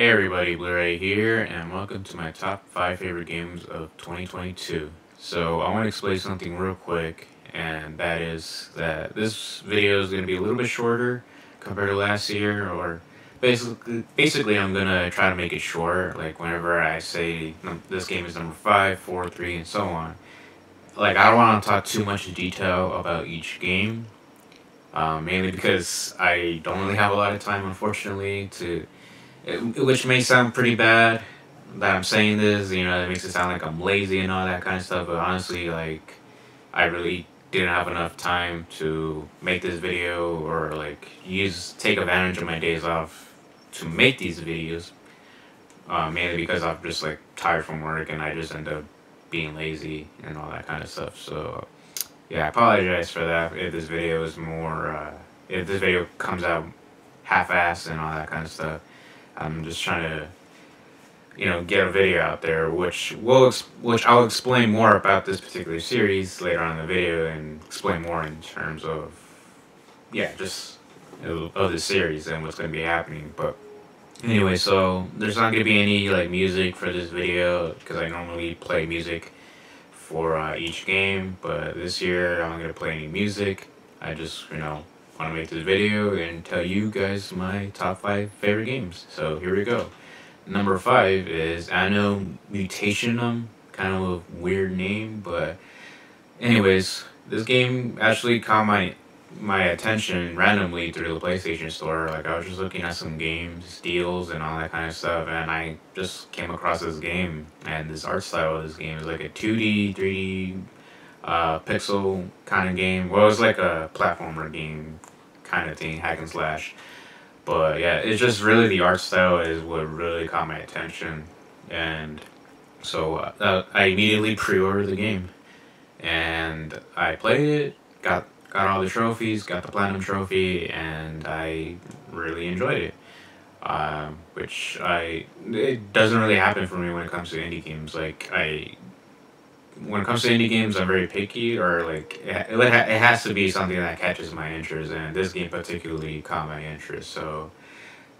Hey everybody, Blu-ray here, and welcome to my top 5 favorite games of 2022. So I want to explain something real quick, and that is that this video is going to be a little bit shorter compared to last year, or basically I'm going to try to make it short, like whenever I say this game is number 5, 4, 3, and so on. Like, I don't want to talk too much detail about each game, mainly because I don't really have a lot of time, unfortunately, which may sound pretty bad that I'm saying this, it makes it sound like I'm lazy and all that kind of stuff, but honestly, like, I really didn't have enough time to make this video or, like, take advantage of my days off to make these videos, mainly because I'm just, like, tired from work and I just end up being lazy and all that kind of stuff, so, yeah, I apologize for that if this video comes out half-assed and all that kind of stuff. I'm just trying to, get a video out there, which I'll explain more about this particular series later on in the video and explain more in terms of, yeah, just of the series and what's going to be happening. But anyway, so there's not going to be any like music for this video because I normally play music for each game, but this year I'm not going to play any music. I just, want to make this video and tell you guys my top 5 favorite games. So here we go. Number 5 is Anno Mutationum, kind of a weird name, but anyways, this game actually caught my attention randomly through the PlayStation Store. Like, I was just looking at some games, deals, and all that kind of stuff, and I just came across this game, and this art style of this game is like a 2D, 3D, pixel kind of game. Well, it was like a platformer game kind of thing, hack and slash. But yeah, it's just really the art style is what really caught my attention, and so I immediately pre-ordered the game, and I played it, got all the trophies, got the platinum trophy, and I really enjoyed it. It doesn't really happen for me when it comes to indie games. When it comes to indie games, I'm very picky, or like it has to be something that catches my interest, and this game particularly caught my interest. So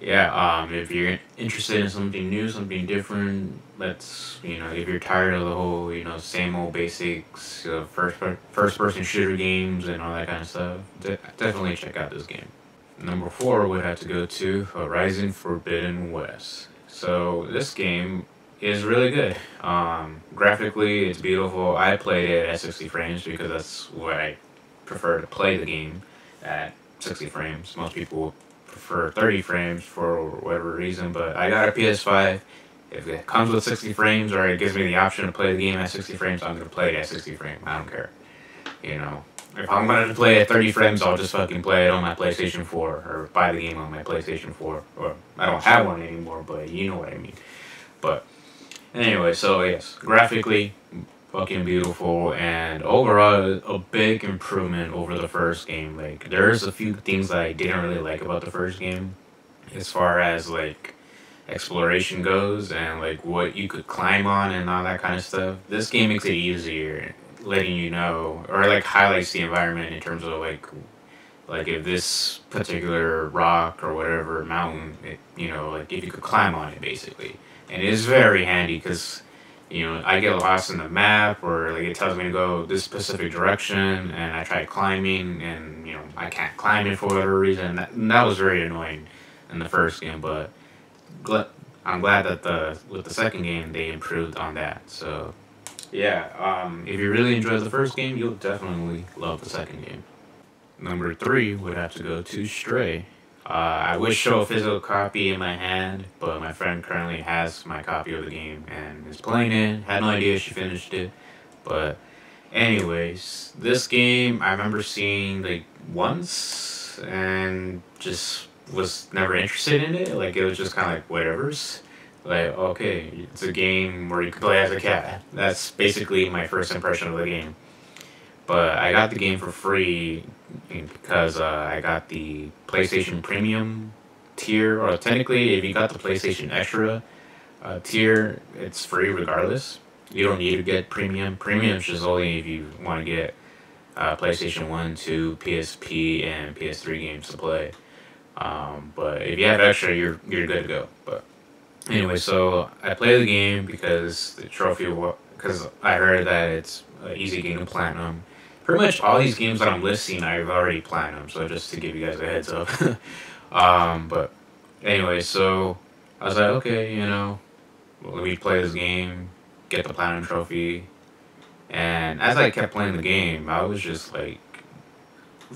yeah, if you're interested in something new, something different, if you're tired of the whole, same old basics, first person shooter games and all that kind of stuff, definitely check out this game. Number 4 would have to go to Horizon Forbidden West. So this game is really good. Graphically, it's beautiful. I played it at 60 frames because that's what I prefer to play the game at 60 frames. Most people prefer 30 frames for whatever reason, but I got a PS5. If it comes with 60 frames or it gives me the option to play the game at 60 frames, I'm going to play it at 60 frames. I don't care. If I'm going to play at 30 frames, I'll just fucking play it on my PlayStation 4 or buy the game on my PlayStation 4. Or I don't have one anymore, but you know what I mean. But anyway, so yes, graphically, fucking beautiful, and overall, a big improvement over the first game. Like, there's a few things that I didn't really like about the first game, as far as, like, exploration goes, and, like, what you could climb on and all that kind of stuff. This game makes it easier, letting you know, or, like, highlights the environment in terms of, like if this particular rock or whatever mountain, like if you could climb on it, basically. And it is very handy because, I get lost in the map, or like it tells me to go this specific direction, and I try climbing, and I can't climb it for whatever reason. That was very annoying in the first game, but I'm glad that with the second game they improved on that. So yeah, if you really enjoyed the first game, you'll definitely love the second game. Number 3 would have to go to Stray. I wish show a physical copy in my hand, but my friend currently has my copy of the game and is playing it. Had no idea she finished it, but anyways, this game I remember seeing like once and just was never interested in it. Like, it was just kind of like whatever's. Like, okay, it's a game where you can play as a cat. That's basically my first impression of the game. But I got the game for free because I got the PlayStation Premium tier, or technically, if you got the PlayStation Extra tier, it's free regardless. You don't need to get Premium. Premium is just only if you want to get PlayStation 1, 2, PSP, and PS3 games to play. But if you have Extra, you're good to go. But Anyway, so I play the game because because I heard that it's an easy game to platinum. Pretty much all these games that I'm listing, I've already platinum. So just to give you guys a heads up. But anyway, so I was like, okay, let me play this game, get the platinum trophy. And as I kept playing the game, I was just like,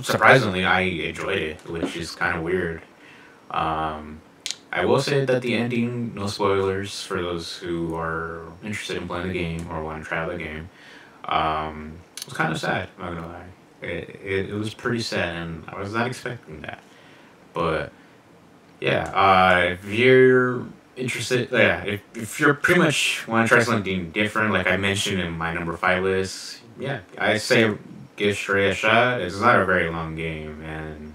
surprisingly, I enjoyed it, which is kind of weird. Um, I will say that the ending, no spoilers for those who are interested in playing the game or want to try the game, was kind of sad, not gonna lie. It was pretty sad, and I was not expecting that. But yeah, if you're interested, yeah, if you're pretty much want to try something different, like I mentioned in my number five list, yeah, I say give Stray a shot. It's not a very long game, and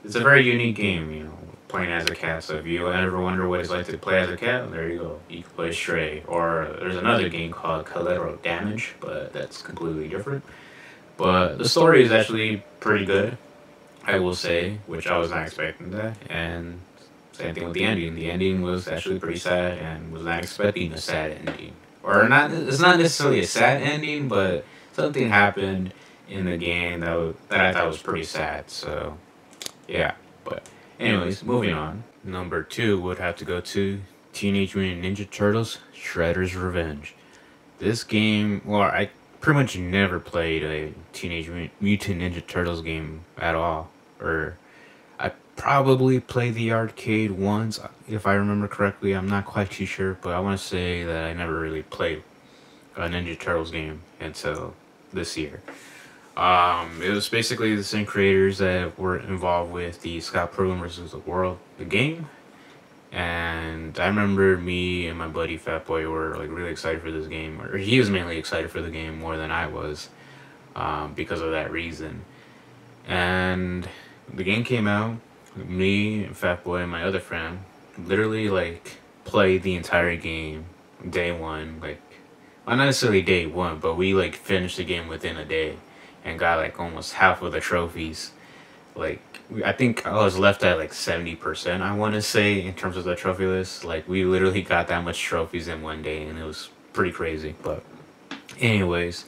it's a very unique game, playing as a cat. So if you ever wonder what it's like to play as a cat, there you go. You can play Stray. Or there's another game called Collateral Damage, but that's completely different. But the story is actually pretty good, I will say, which I was not expecting that. And same thing with the ending. The ending was actually pretty sad, and was not expecting a sad ending. Or not. It's not necessarily a sad ending, but something happened in the game that I thought was pretty sad. So yeah, but anyways, moving on. Number two would have to go to Teenage Mutant Ninja Turtles: Shredder's Revenge. This game, well, I pretty much never played a Mutant Ninja Turtles game at all, or I probably played the arcade once, if I remember correctly. I'm not quite too sure, but I want to say that I never really played a Ninja Turtles game until this year. It was basically the same creators that were involved with the Scott Pilgrim versus the World, the game. And I remember me and my buddy Fat Boy were like really excited for this game, or he was mainly excited for the game more than I was, because of that reason. And the game came out. Me and Fat Boy and my other friend literally like played the entire game day one. Like, well, not necessarily day one, but we like finished the game within a day and got like almost half of the trophies. Like, I think I was left at like 70%, I want to say, in terms of the trophy list. Like, we literally got that much trophies in one day, and it was pretty crazy. But anyways,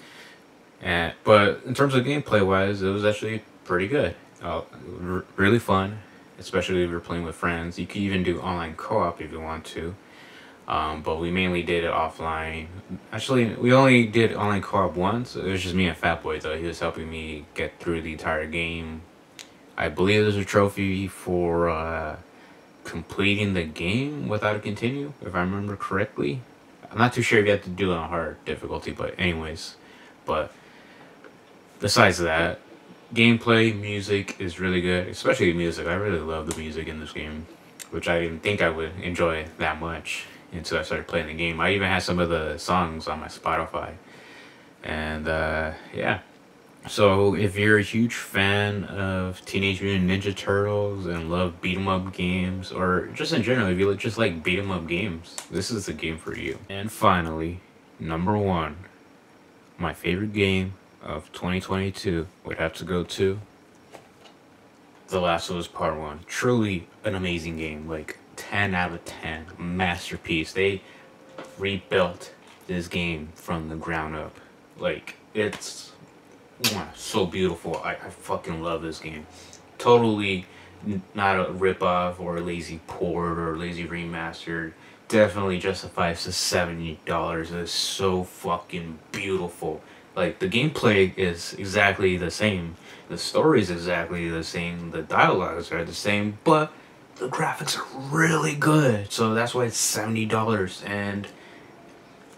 but in terms of gameplay wise, it was actually pretty good. Really fun, especially if you're playing with friends. You can even do online co-op if you want to. But we mainly did it offline. Actually, we only did online co-op once. It was just me and Fat Boy though. He was helping me get through the entire game. I believe there's a trophy for completing the game without a continue, if I remember correctly. I'm not too sure if you have to do it on hard difficulty, but anyways. But besides that, gameplay, music is really good, especially the music. I really love the music in this game, which I didn't think I would enjoy that much until I started playing the game. I even had some of the songs on my Spotify. And yeah. So if you're a huge fan of Teenage Mutant Ninja Turtles and love beat 'em up games, or just in general, if you just like beat 'em up games, this is the game for you. And finally, number one, my favorite game of 2022 would have to go to The Last of Us Part 1. Truly an amazing game, like 10 out of 10, masterpiece. They rebuilt this game from the ground up. Like, it's so beautiful. I fucking love this game. Totally not a rip-off or a lazy port or a lazy remaster. Definitely justifies the $70. It's so fucking beautiful. Like, the gameplay is exactly the same. The story is exactly the same. The dialogues are the same. But the graphics are really good. So that's why it's $70. And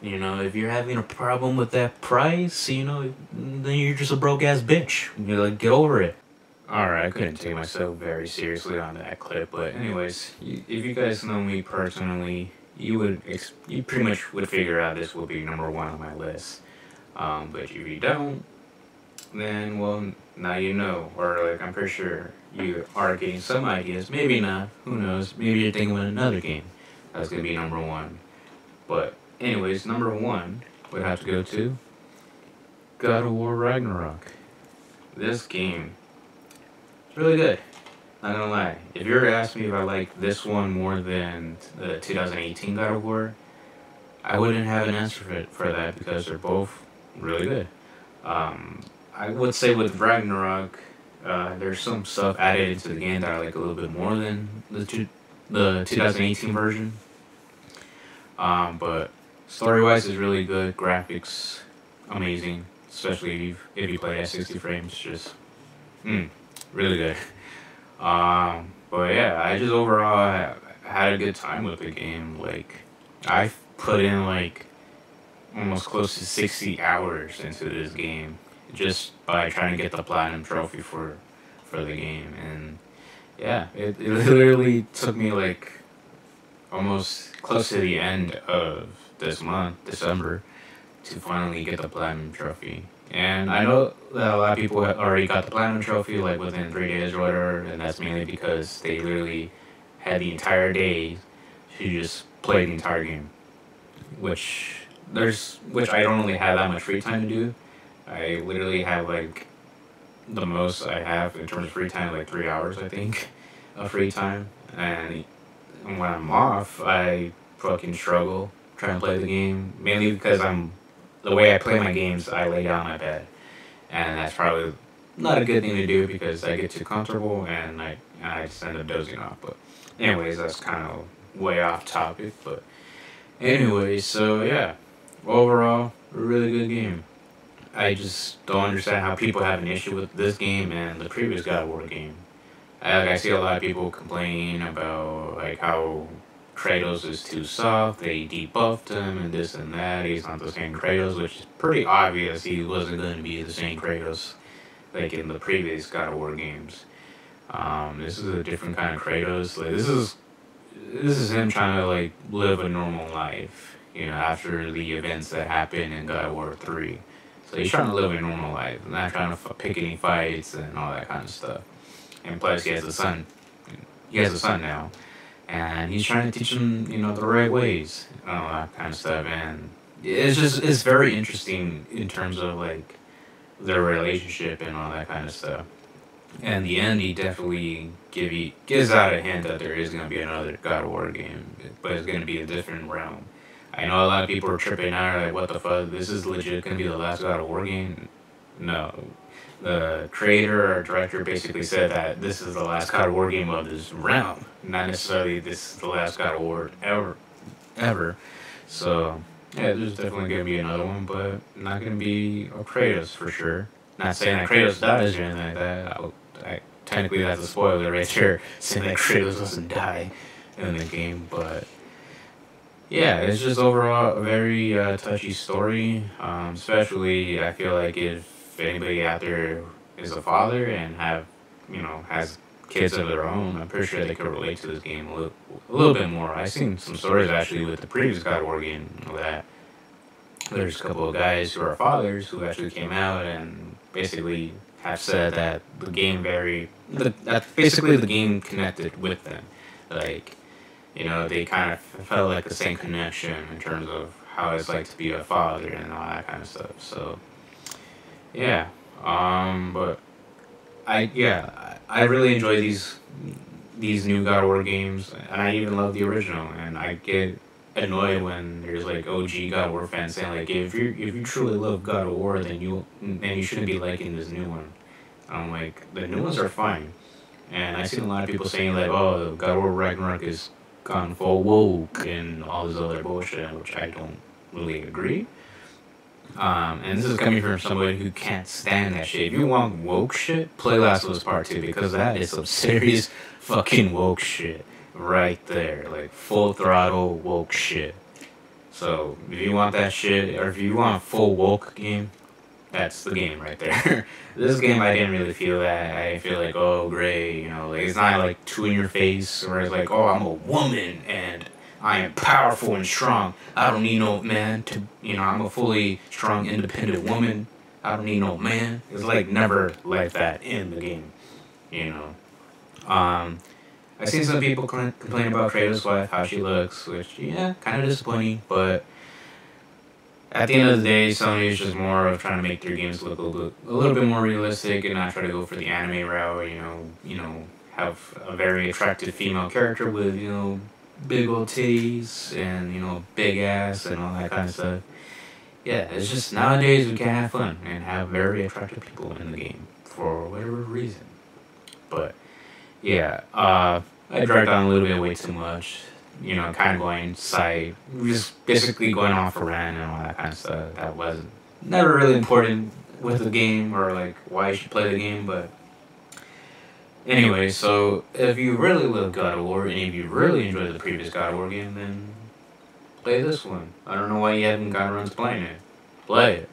if you're having a problem with that price, then you're just a broke ass bitch. You're like, get over it. Alright, I couldn't take myself very seriously on that clip, but anyways, if you guys know me personally, you pretty much would figure out this will be number one on my list. But if you don't, then well, now you know, or like I'm pretty sure you are getting some ideas. Maybe not. Who knows? Maybe you're thinking of another game that's gonna be number one. But anyways, number one would have to go to God of War Ragnarok. This game is really good. Not gonna lie. If you were to ask me if I like this one more than the 2018 God of War, I wouldn't have an answer for that because they're both really good. Um, I would say with Ragnarok, there's some stuff added into the game that I like a little bit more than the 2018 version. But story wise, is really good. Graphics, amazing. Especially if you play at 60 frames, just mm, really good. But yeah, I just overall had a good time with the game. Like, I put in like almost close to 60 hours into this game just by trying to get the platinum trophy for the game. And yeah, it literally took me like almost close to the end of this month, December, to finally get the platinum trophy. And I know that a lot of people have already got the platinum trophy like within 3 days or whatever, and that's mainly because they literally had the entire day to just play the entire game, which which I don't really have that much free time to do. I literally have like the most I have in terms of free time like 3 hours I think of free time, and when I'm off I fucking struggle trying to play the game mainly because the way I play my games I lay down my bed, and that's probably not a good thing to do because I get too comfortable and I just end up dozing off. But anyways, that's kind of way off topic. But anyways, so yeah, overall, a really good game. I just don't understand how people have an issue with this game and the previous God of War game. I see a lot of people complaining about like how Kratos is too soft, they debuffed him and this and that, he's not the same Kratos, which is pretty obvious he wasn't going to be the same Kratos like in the previous God of War games. This is a different kind of Kratos. Like this is him trying to like live a normal life, you know, after the events that happened in God of War 3. So he's trying to live a normal life, not trying to pick any fights and all that kind of stuff. And plus, he has a son. He has a son now, and he's trying to teach him, you know, the right ways, and all that kind of stuff. And it's very interesting in terms of like their relationship and all that kind of stuff. And the end, he definitely gives out a hint that there is going to be another God of War game, but it's going to be a different realm. I know a lot of people are tripping out, like, what the fuck? This is legit going to be the last God of War game? No. The creator or director basically said that this is the last God of War game of this realm, not necessarily this is the last God of War ever. So, yeah, there's definitely going to be another one, but not going to be a Kratos for sure. Not saying that Kratos dies or anything like that. Technically, that's a spoiler right there, saying that Kratos doesn't die in the game. But yeah, it's just overall a very touchy story. Especially, I feel like if anybody out there is a father and has kids of their own, I'm pretty sure they could relate to this game a little bit more. I've seen some stories actually with the previous God of War game that there's a couple of guys who are fathers who actually came out and basically have said that that basically the game connected with them. Like, you know, they kind of felt like the same connection in terms of how it's like to be a father and all that kind of stuff. So, yeah. But I really enjoy these new God of War games, and I even love the original. And I get annoyed when there's like OG God of War fans saying like, if you truly love God of War, then you shouldn't be liking this new one. I'm like, the new ones are fine, and I've seen a lot of people saying like, oh, God of War Ragnarok is gone full woke and all this other bullshit, which I don't really agree. And this is coming from somebody who can't stand that shit. If you want woke shit, play Last of Us Part 2, because that is some serious fucking woke shit right there. Like, full throttle woke shit. So, if you want that shit, or if you want a full woke game, that's the game right there. This game, I didn't really feel that. I feel like, oh, great, you know, like, it's not like too in your face, or it's like, oh, I'm a woman, and I am powerful and strong. I don't need no man I'm a fully strong, independent woman. I don't need no man. It's like never like that in the game, you know. I've seen some people complain about Kratos' wife, how she looks, which, yeah, kind of disappointing, but at the end of the day, Sony is just more of trying to make their games look a little bit more realistic and not try to go for the anime route, have a very attractive female character with, big old titties and, big ass and all that kind of stuff. Yeah, it's just nowadays we can have fun and have very attractive people in the game for whatever reason. But yeah, I dragged on a little bit way too much. Kind of going side, just basically going off a rant and all that kind of stuff. That was never really important with the game or like why you should play the game. But anyway, so if you really love God of War and if you really enjoyed the previous God of War game, then play this one. I don't know why you haven't gotten around to playing it. Play it.